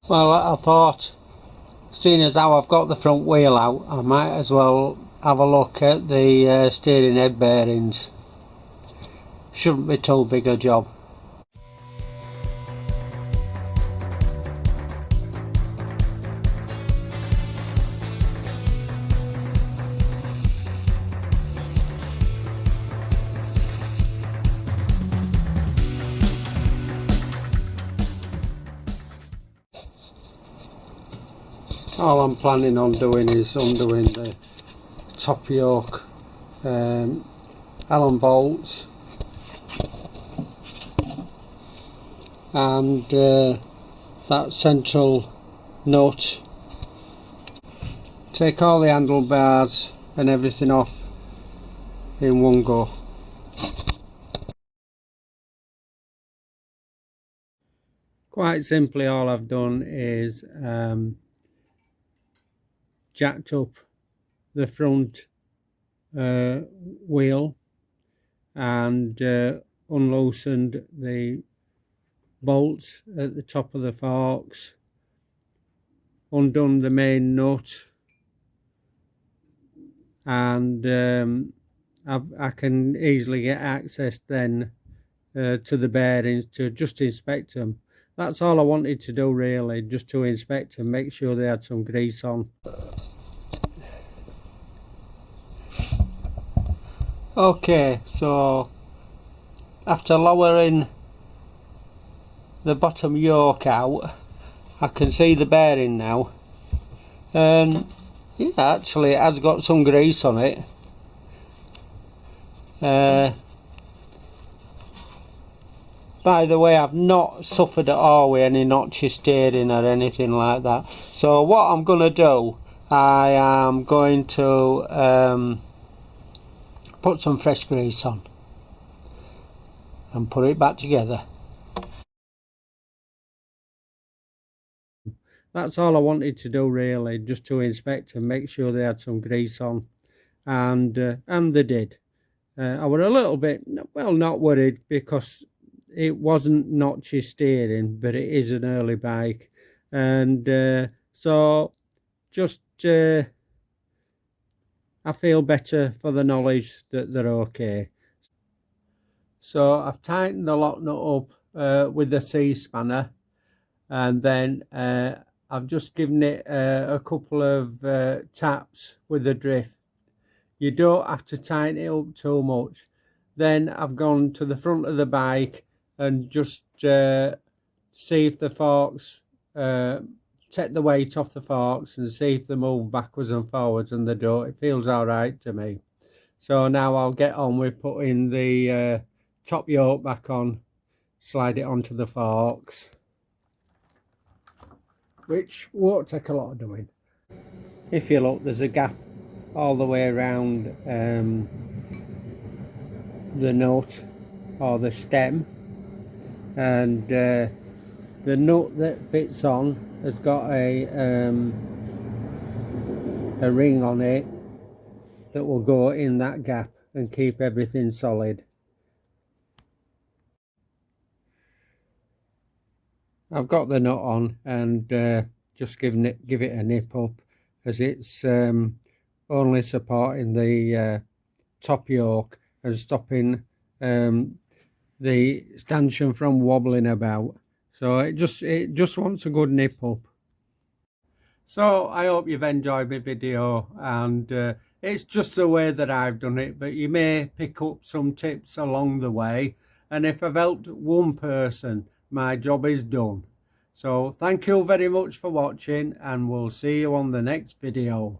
Well, I thought, seeing as how I've got the front wheel out, I might as well have a look at the steering head bearings. Shouldn't be too big a job. All I'm planning on doing is undoing the top yoke Allen bolts and that central nut. Take all the handlebars and everything off in one go. Quite simply, all I've done is jacked up the front wheel and unloosened the bolts at the top of the forks, undone the main nut, and I can easily get access then to the bearings to just inspect them. That's all I wanted to do really, just to inspect them, make sure they had some grease on. Okay, so after lowering the bottom yoke out, I can see the bearing now, and yeah, actually it has got some grease on it. By the way, I've not suffered at all with any notchy steering or anything like that. So what I'm going to do, I am going to put some fresh grease on and put it back together. That's all I wanted to do really, just to inspect and make sure they had some grease on, and they did. I was a little bit, well, not worried, because it wasn't notchy steering, but it is an early bike, and so just I feel better for the knowledge that they're okay. So I've tightened the lock nut up with the C-spanner, and then I've just given it a couple of taps with the drift. You don't have to tighten it up too much. Then I've gone to the front of the bike and just see if the forks, take the weight off the forks and see if they move backwards and forwards, and they don't. It feels all right to me. So now I'll get on with putting the top yoke back on, slide it onto the forks, which won't take a lot of doing. If you look, there's a gap all the way around the nut or the stem, and the nut that fits on has got a ring on it that will go in that gap and keep everything solid. I've got the nut on and just give it a nip up, as it's only supporting the top yoke and stopping the stanchion from wobbling about. So it just wants a good nip up. So I hope you've enjoyed my video, and it's just the way that I've done it, but you may pick up some tips along the way, and if I've helped one person, my job is done. So thank you very much for watching, and we'll see you on the next video.